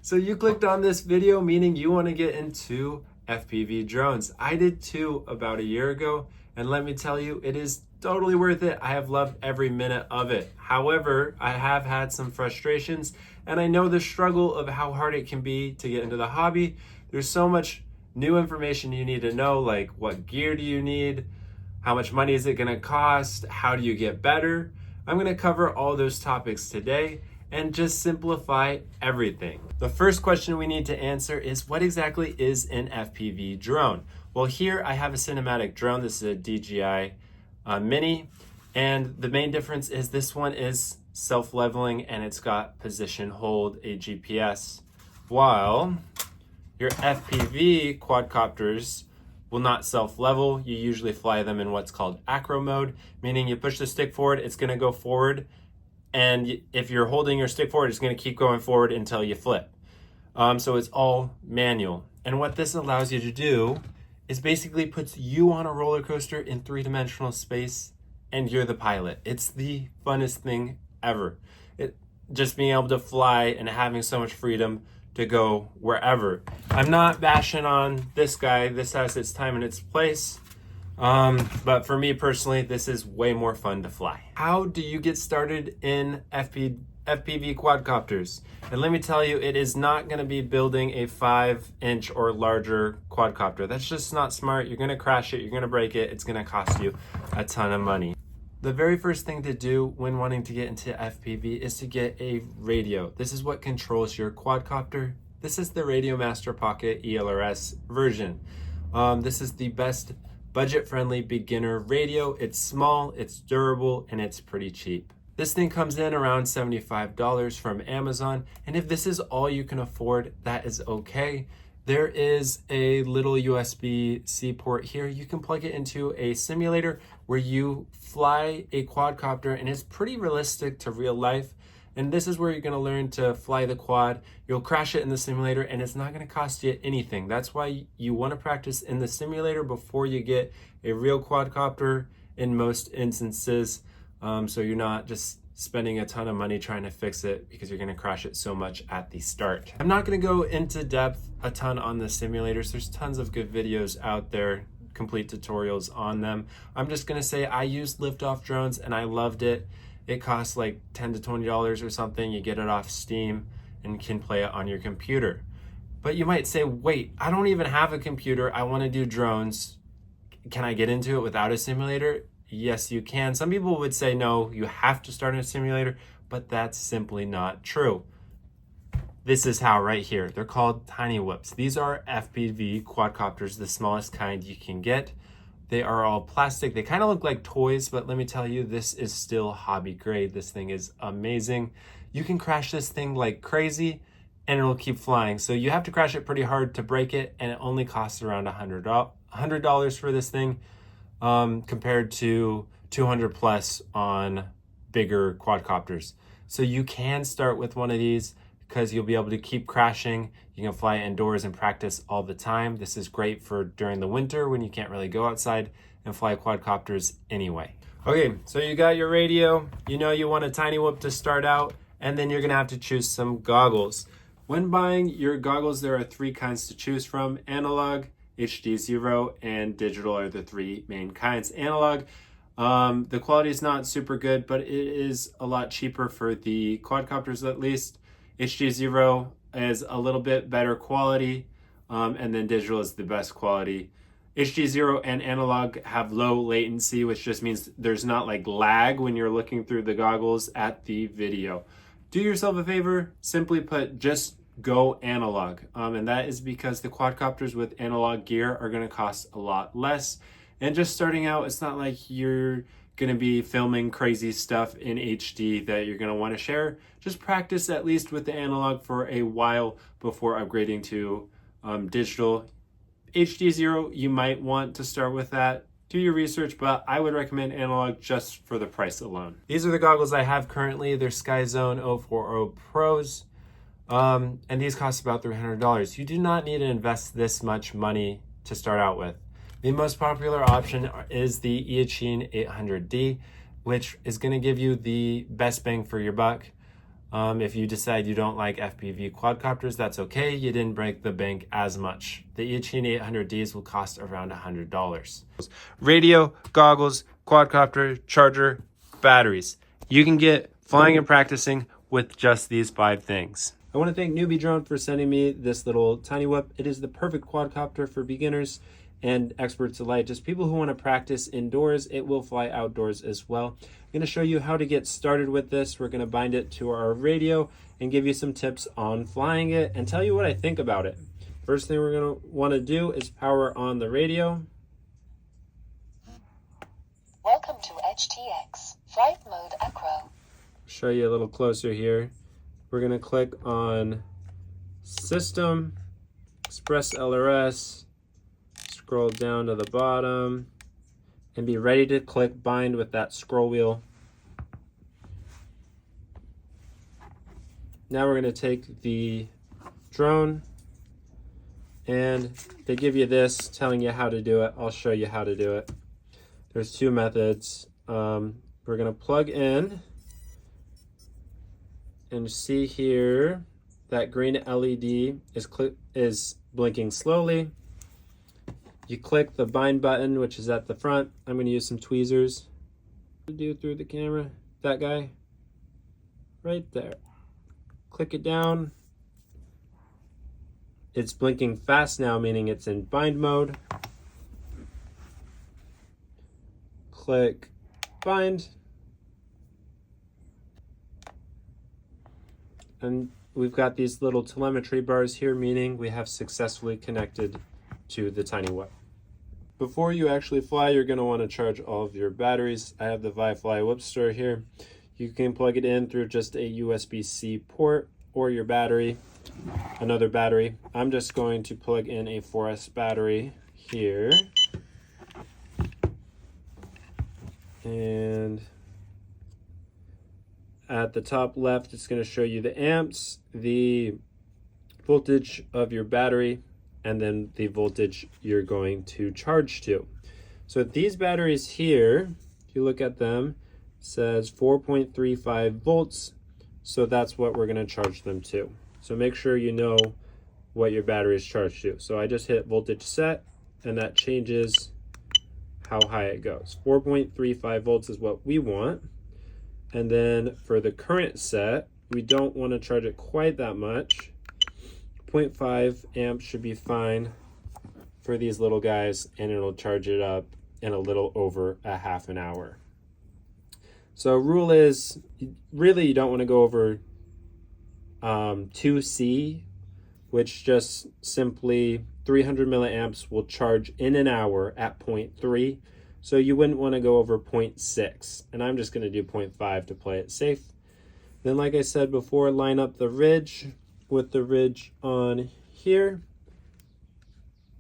So you clicked on this video, meaning you want to get into FPV drones. I did too about a year ago, and let me tell you, it is totally worth it. I have loved every minute of it. However, I have had some frustrations, and I know the struggle of how hard it can be to get into the hobby. There's so much new information you need to know, like what gear do you need? How much money is it gonna cost? How do you get better? I'm gonna cover all those topics today and just simplify everything. The first question we need to answer is, what exactly is an FPV drone? Well, here I have a cinematic drone. This is a DJI Mini, and the main difference is this one is self-leveling and it's got position hold, a GPS, while your FPV quadcopters will not self-level. You usually fly them in what's called acro mode, meaning you push the stick forward, it's gonna go forward, and if you're holding your stick forward, it's gonna keep going forward until you flip. So it's all manual. And what this allows you to do is basically puts you on a roller coaster in three-dimensional space and you're the pilot. It's the funnest thing ever. Just being able to fly and having so much freedom to go wherever. I'm not bashing on this guy. This has its time and its place. But for me personally, this is way more fun to fly. How do you get started in FPV quadcopters? And let me tell you, it is not gonna be building a 5-inch or larger quadcopter. That's just not smart. You're gonna crash it, you're gonna break it, it's gonna cost you a ton of money. The very first thing to do when wanting to get into FPV is to get a radio. This is what controls your quadcopter. This is the Radio Master Pocket ELRS version. This is the best budget-friendly beginner radio. It's small, it's durable, and it's pretty cheap. This thing comes in around $75 from Amazon, and if this is all you can afford, that is okay. There is a little USB-C port here. You can plug it into a simulator where you fly a quadcopter, and it's pretty realistic to real life. And this is where you're gonna learn to fly the quad. You'll crash it in the simulator, and it's not gonna cost you anything. That's why you wanna practice in the simulator before you get a real quadcopter in most instances. So you're not just spending a ton of money trying to fix it because you're gonna crash it so much at the start. I'm not gonna go into depth a ton on the simulators. There's tons of good videos out there, complete tutorials on them. I'm just gonna say I used liftoff drones and I loved it. It costs like $10 to $20 or something. You get it off Steam and can play it on your computer. But you might say, wait, I don't even have a computer. I wanna do drones. Can I get into it without a simulator? Yes, you can. Some people would say, no, you have to start in a simulator, but that's simply not true. This is how right here. They're called tiny whoops. These are FPV quadcopters, the smallest kind you can get. They are all plastic. They kind of look like toys, but let me tell you, this is still hobby grade. This thing is amazing. You can crash this thing like crazy and it'll keep flying. So you have to crash it pretty hard to break it, and it only costs around $100 for this thing. Compared to 200 plus on bigger quadcopters. So you can start with one of these because you'll be able to keep crashing. You can fly indoors and practice all the time. This is great for during the winter when you can't really go outside and fly quadcopters anyway. Okay, so you got your radio, you know you want a tiny whoop to start out, and then you're gonna have to choose some goggles. When buying your goggles, there are 3 kinds to choose from: analog, HD0, and digital are the 3 main kinds. Analog, the quality is not super good, but it is a lot cheaper for the quadcopters at least. HD0 is a little bit better quality, and then digital is the best quality. HD0 and analog have low latency, which just means there's not like lag when you're looking through the goggles at the video. Do yourself a favor, simply put, just go analog. And that is because the quadcopters with analog gear are gonna cost a lot less. And just starting out, it's not like you're gonna be filming crazy stuff in HD that you're gonna wanna share. Just practice at least with the analog for a while before upgrading to digital. HD0, you might want to start with that. Do your research, but I would recommend analog just for the price alone. These are the goggles I have currently. They're SkyZone 040 Pros. And these cost about $300. You do not need to invest this much money to start out with. The most popular option is the Eachine 800D, which is going to give you the best bang for your buck. If you decide you don't like FPV quadcopters, that's okay. You didn't break the bank as much. The Ichini 800Ds will cost around $100. Radio, goggles, quadcopter, charger, batteries. You can get flying and practicing with just these 5 things. I want to thank Newbie Drone for sending me this little tiny whip. It is the perfect quadcopter for beginners and experts alike. Just people who want to practice indoors. It will fly outdoors as well. I'm going to show you how to get started with this. We're going to bind it to our radio and give you some tips on flying it and tell you what I think about it. First thing we're going to want to do is power on the radio. Welcome to HTX Flight Mode Acro. Show you a little closer here. We're going to click on System, Express LRS, scroll down to the bottom, and be ready to click Bind with that scroll wheel. Now we're going to take the drone, and they give you this telling you how to do it. I'll show you how to do it. There's 2 methods. We're going to plug in, and see here that green LED is blinking slowly. You click the bind button, which is at the front. I'm going to use some tweezers to do through the camera. That guy right there. Click it down. It's blinking fast now, meaning it's in bind mode. Click bind. And we've got these little telemetry bars here, meaning we have successfully connected to the tiny whip. Before you actually fly, you're going to want to charge all of your batteries. I have the ViFly Whipster here. You can plug it in through just a USB-C port or your battery, another battery. I'm just going to plug in a 4S battery here. And at the top left, it's going to show you the amps, the voltage of your battery, and then the voltage you're going to charge to. So these batteries here, if you look at them, says 4.35 volts. So that's what we're going to charge them to. So make sure you know what your battery is charged to. So I just hit voltage set, and that changes how high it goes. 4.35 volts is what we want. And then for the current set, we don't want to charge it quite that much. 0.5 amps should be fine for these little guys, and it'll charge it up in a little over a half an hour. So rule is, really you don't want to go over 2C, which just simply 300 milliamps will charge in an hour at 0.3. So you wouldn't want to go over 0.6, and I'm just going to do 0.5 to play it safe. Then, like I said before, line up the ridge with the ridge on here.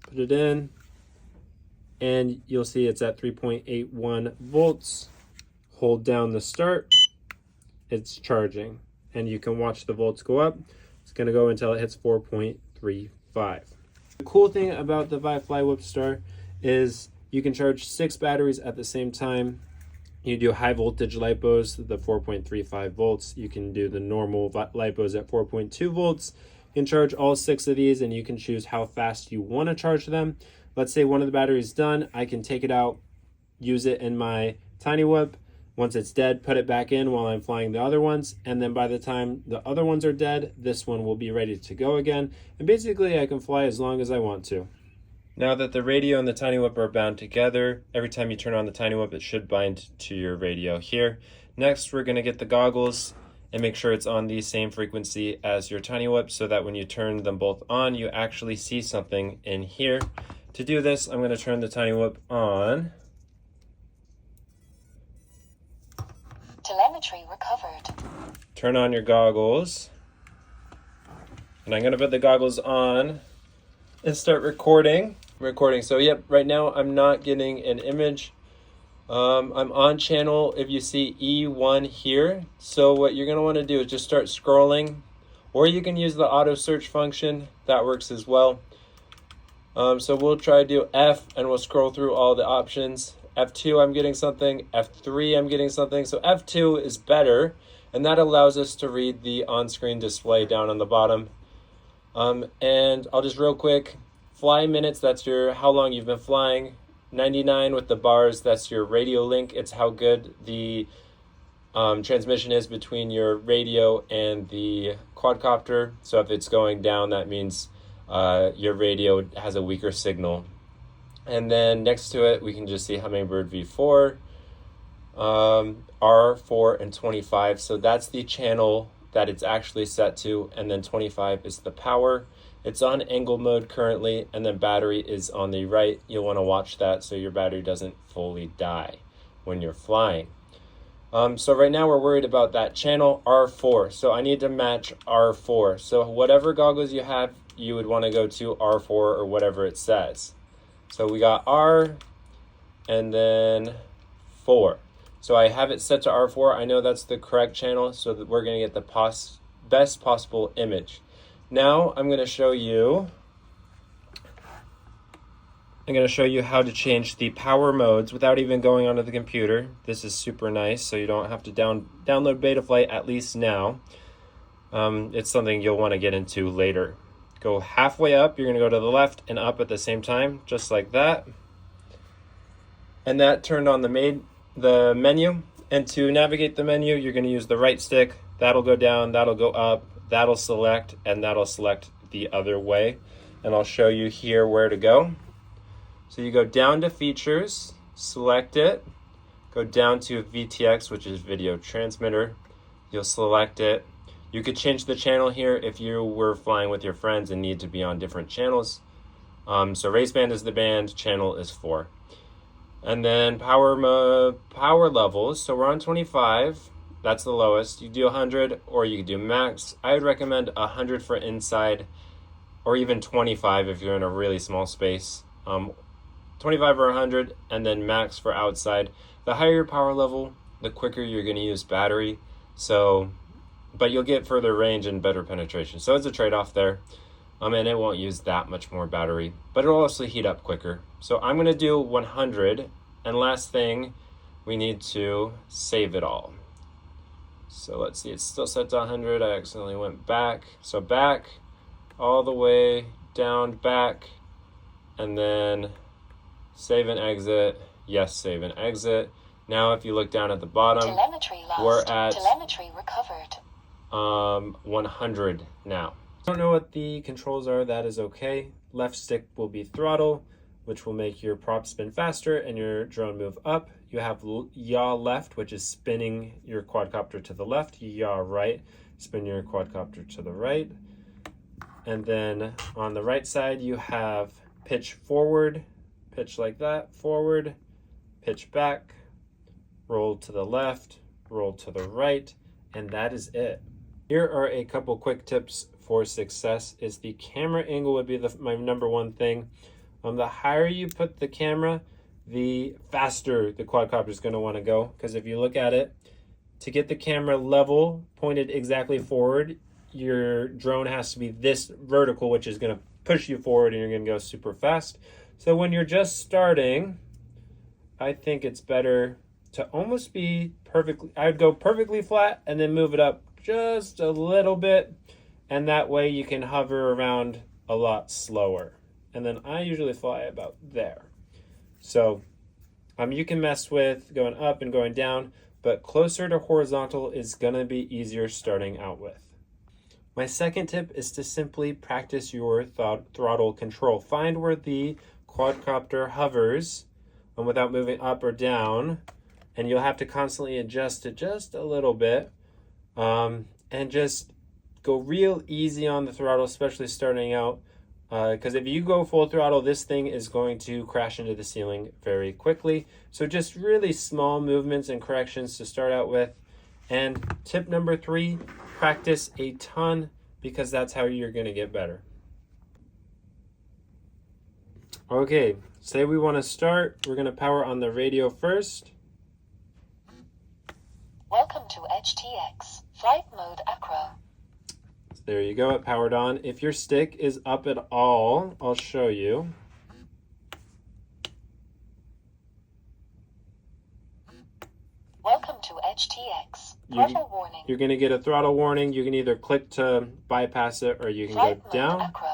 Put it in, and you'll see it's at 3.81 volts. Hold down the start. It's charging, and you can watch the volts go up. It's going to go until it hits 4.35. The cool thing about the ViFly Whipster is you can charge 6 batteries at the same time. You do high voltage lipos, the 4.35 volts. You can do the normal lipos at 4.2 volts. You can charge all 6 of these, and you can choose how fast you want to charge them. Let's say one of the batteries done. I can take it out, use it in my tiny whip. Once it's dead, put it back in while I'm flying the other ones. And then by the time the other ones are dead, this one will be ready to go again. And basically I can fly as long as I want to. Now that the radio and the tiny whip are bound together, every time you turn on the tiny whip, it should bind to your radio here. Next, we're going to get the goggles and make sure it's on the same frequency as your tiny whip so that when you turn them both on, you actually see something in here. To do this, I'm going to turn the tiny whip on. Telemetry recovered. Turn on your goggles. And I'm going to put the goggles on and start recording. So yep, right now I'm not getting an image. I'm on channel, if you see E1 here. So what you're going to want to do is just start scrolling, or you can use the auto search function. That works as well. So we'll try to do F, and we'll scroll through all the options. F2 I'm getting something, F3 I'm getting something. So F2 is better And that allows us to read the on-screen display down on the bottom. And I'll just real quick, fly minutes, that's your how long you've been flying. 99 with the bars, that's your radio link. It's how good the transmission is between your radio and the quadcopter. So if it's going down, that means your radio has a weaker signal. And then next to it, we can just see Hummingbird V4, R4, and 25. So that's the channel that it's actually set to. And then 25 is the power. It's on angle mode currently, and then battery is on the right. You'll want to watch that so your battery doesn't fully die when you're flying. So right now we're worried about that channel R4. So I need to match R4. So whatever goggles you have, you would want to go to R4 or whatever it says. So we got R and then 4. So I have it set to R4. I know that's the correct channel, so that we're going to get the best possible image. Now I'm going to show you how to change the power modes without even going onto the computer. This is super nice, so you don't have to download Betaflight, at least now. It's something you'll want to get into later. Go halfway up, you're going to go to the left and up at the same time, just like that. And that turned on the menu. And to navigate the menu, you're going to use the right stick. That'll go down, that'll go up, that'll select, and that'll select the other way. And I'll show you here where to go. So you go down to features, select it, go down to VTX, which is video transmitter. You'll select it. You could change the channel here if you were flying with your friends and need to be on different channels. So race band is the band, channel is 4. And then power levels. So we're on 25. That's the lowest. You do 100 or you can do max. I would recommend 100 for inside, or even 25 if you're in a really small space. 25 or 100, and then max for outside. The higher your power level, the quicker you're going to use battery. So, but you'll get further range and better penetration. So it's a trade-off there. And it won't use that much more battery, but it'll also heat up quicker. So I'm going to do 100. And last thing, we need to save it all. So let's see, it's still set to 100. I accidentally went back. So back, all the way down, back, and then save and exit. Yes, save and exit. Now if you look down at the bottom, Telemetry lost. we're at Telemetry recovered. 100 now. Don't know what the controls are, that is okay. Left stick will be throttle, which will make your prop spin faster and your drone move up. You have yaw left, which is spinning your quadcopter to the left. Yaw right, spin your quadcopter to the right. And then on the right side, you have pitch forward, pitch like that, forward, pitch back, roll to the left, roll to the right, and that is it. Here are a couple quick tips for success. Is the camera angle would be my number one thing. The higher you put the camera, the faster the quadcopter is going to want to go. Because if you look at it, to get the camera level, pointed exactly forward, your drone has to be this vertical, which is going to push you forward and you're going to go super fast. So when you're just starting, I think it's better to almost be perfectly, I would go perfectly flat and then move it up just a little bit. And that way you can hover around a lot slower. And then I usually fly about there. So you can mess with going up and going down, but closer to horizontal is gonna be easier starting out with. My second tip is to simply practice your throttle control. Find where the quadcopter hovers without moving up or down, and you'll have to constantly adjust it just a little bit, and just go real easy on the throttle, especially starting out, because if you go full throttle, this thing is going to crash into the ceiling very quickly. So just really small movements and corrections to start out with. And tip number 3, practice a ton, because that's how you're going to get better. Okay, say we want to start. We're going to power on the radio first. Welcome to HTX, flight mode acro. There you go, it powered on. If your stick is up at all, I'll show you. Welcome to HTX, Throttle warning. you're going to get a throttle warning. You can either click to bypass it or you can Flight go mode down. acro.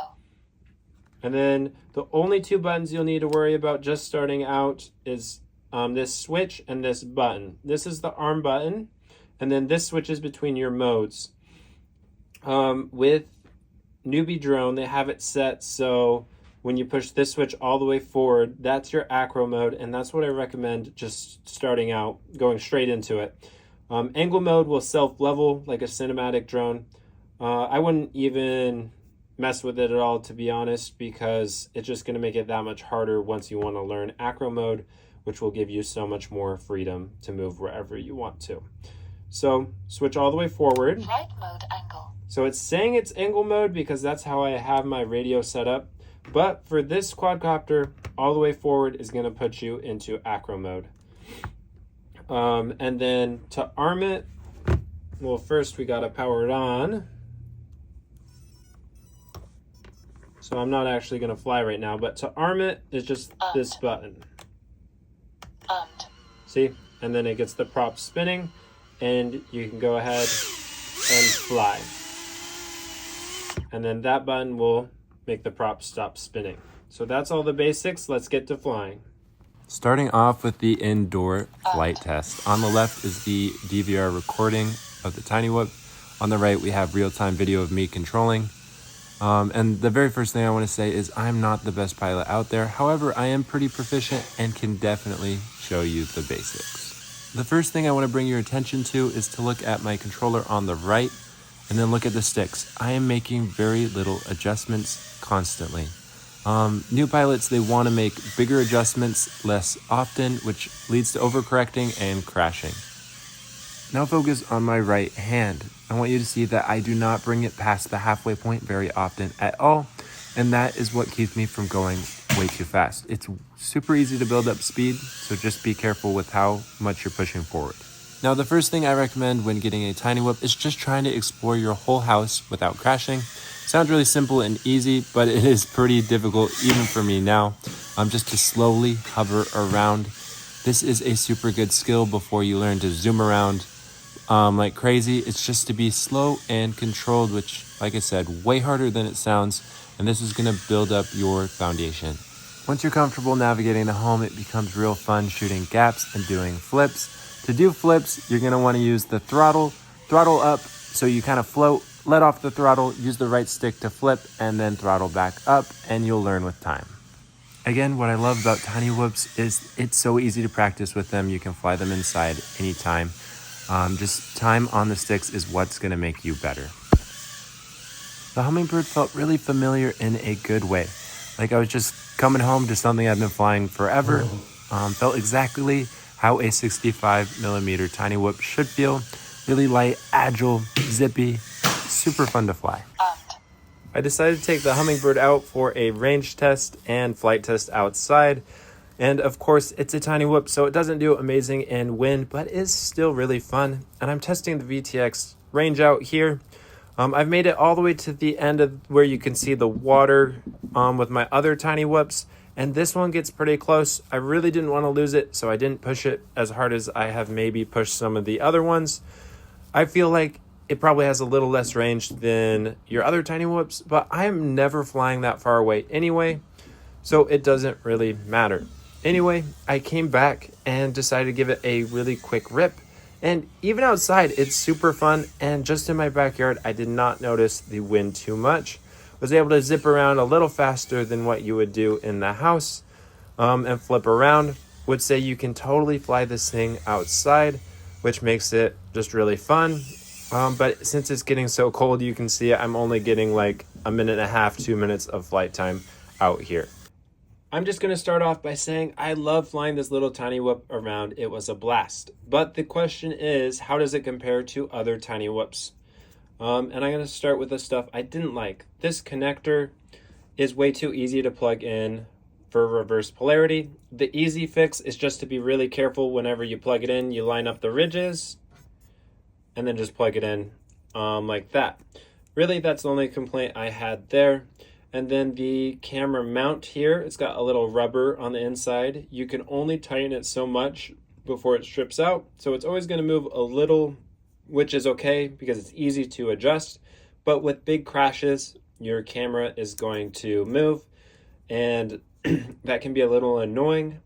And then the only two buttons you'll need to worry about just starting out is this switch and this button. This is the arm button, and then this switches between your modes. With Newbie Drone, they have it set so when you push this switch all the way forward, that's your acro mode, and that's what I recommend just starting out, going straight into it. Angle mode will self-level like a cinematic drone. I wouldn't even mess with it at all, to be honest, because it's just going to make it that much harder once you want to learn acro mode, which will give you so much more freedom to move wherever you want to. So switch all the way forward. Flight mode angle. So it's saying it's angle mode because that's how I have my radio set up. But for this quadcopter, all the way forward is going to put you into acro mode. And then to arm it, well, first we got to power it on. So I'm not actually going to fly right now, but to arm it is just this button. Armed. See? And then it gets the prop spinning, and you can go ahead and fly. And then that button will make the prop stop spinning. So that's all the basics. Let's get to flying. Starting off with the indoor flight test. On the left is the DVR recording of the Tiny Whoop. On the right, we have real-time video of me controlling. And the very first thing I want to say is I'm not the best pilot out there. However, I am pretty proficient and can definitely show you the basics. The first thing I want to bring your attention to is to look at my controller on the right and then look at the sticks. I am making very little adjustments constantly. New pilots, they want to make bigger adjustments less often, which leads to overcorrecting and crashing. Now focus on my right hand. I want you to see that I do not bring it past the halfway point very often at all, and that is what keeps me from going way too fast. It's super easy to build up speed, so just be careful with how much you're pushing forward. Now the first thing I recommend when getting a Tiny Whoop is just trying to explore your whole house without crashing. Sounds really simple and easy, but it is pretty difficult even for me now, just to slowly hover around. This is a super good skill before you learn to zoom around like crazy. It's just to be slow and controlled, which, like I said, way harder than it sounds, and this is going to build up your foundation. Once you're comfortable navigating the home, it becomes real fun shooting gaps and doing flips. To do flips, you're going to want to use the throttle up so you kind of float, let off the throttle, use the right stick to flip, and then throttle back up, and you'll learn with time. Again, what I love about Tiny Whoops is it's so easy to practice with them. You can fly them inside anytime. Just time on the sticks is what's going to make you better. The Hummingbird felt really familiar in a good way. Like I was just coming home to something I've been flying forever. Felt exactly how a 65mm Tiny Whoop should feel. Really light, agile, zippy, super fun to fly. I decided to take the Hummingbird out for a range test and flight test outside. And of course, it's a Tiny Whoop, so it doesn't do amazing in wind, but is still really fun. And I'm testing the VTX range out here. I've made it all the way to the end of where you can see the water with my other Tiny Whoops. And this one gets pretty close. I really didn't want to lose it, so I didn't push it as hard as I have maybe pushed some of the other ones. I feel like it probably has a little less range than your other Tiny Whoops, but I am never flying that far away anyway, so it doesn't really matter. Anyway, I came back and decided to give it a really quick rip, and even outside, it's super fun, and just in my backyard, I did not notice the wind too much. Was able to zip around a little faster than what you would do in the house, and flip around. Would say you can totally fly this thing outside, which makes it just really fun. But since it's getting so cold, you can see I'm only getting like a minute and a half, 2 minutes of flight time out here. I'm just going to start off by saying I love flying this little Tiny Whoop around. It was a blast. But the question is, how does it compare to other Tiny Whoops? And I'm going to start with the stuff I didn't like. This connector is way too easy to plug in for reverse polarity. The easy fix is just to be really careful whenever you plug it in. You line up the ridges and then just plug it in like that. Really, that's the only complaint I had there. And then the camera mount here, it's got a little rubber on the inside. You can only tighten it so much before it strips out. So it's always going to move a little which is okay because it's easy to adjust. But with big crashes, your camera is going to move, and that can be a little annoying.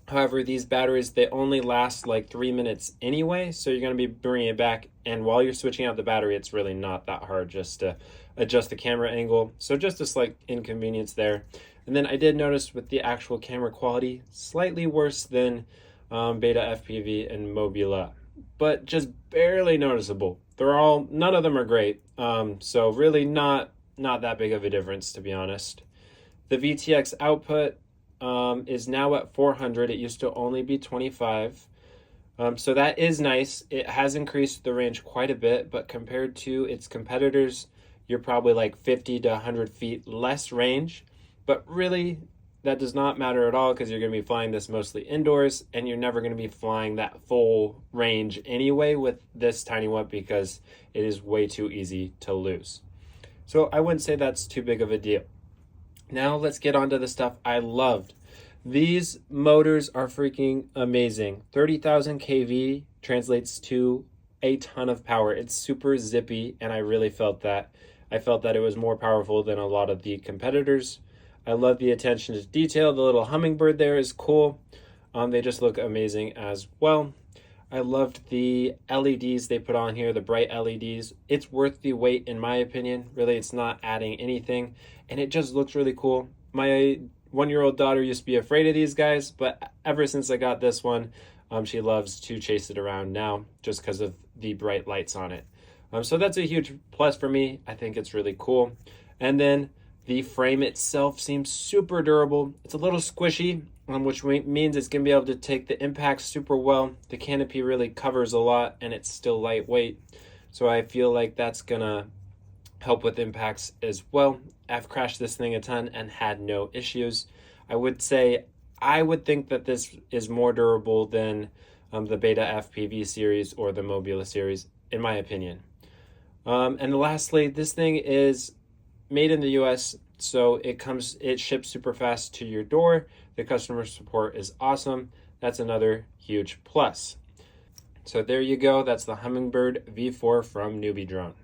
However, these batteries, they only last like 3 minutes anyway, so you're going to be bringing it back, and while you're switching out the battery, it's really not that hard just to adjust the camera angle. So just a slight inconvenience there. And then I did notice with the actual camera quality, slightly worse than Beta FPV and Mobula, but just barely noticeable. None of them are great, so really not that big of a difference, to be honest. The VTX output is now at 400. It used to only be 25. So that is nice. It has increased the range quite a bit, but compared to its competitors, you're probably like 50 to 100 feet less range. But really, that does not matter at all because you're going to be flying this mostly indoors, and you're never going to be flying that full range anyway with this tiny one because it is way too easy to lose. So I wouldn't say that's too big of a deal. Now let's get on to the stuff I loved. These motors are freaking amazing. 30,000 kV translates to a ton of power. It's super zippy, and I really felt that. I felt that it was more powerful than a lot of the competitors. I love the attention to detail. The little hummingbird there is cool. They just look amazing as well. I loved the LEDs they put on here, the bright LEDs. It's worth the wait in my opinion. Really, it's not adding anything, and it just looks really cool. My 1-year-old daughter used to be afraid of these guys, but ever since I got this one, she loves to chase it around now just because of the bright lights on it. So that's a huge plus for me. I think it's really cool. And then the frame itself seems super durable. It's a little squishy, which means it's going to be able to take the impact super well. The canopy really covers a lot, and it's still lightweight. So I feel like that's going to help with impacts as well. I've crashed this thing a ton and had no issues. I would think that this is more durable than the Beta FPV series or the Mobula series, in my opinion. And lastly, this thing is made in the US, so it ships super fast to your door. The customer support is awesome. That's another huge plus. So there you go. That's the Hummingbird V4 from Newbie Drone.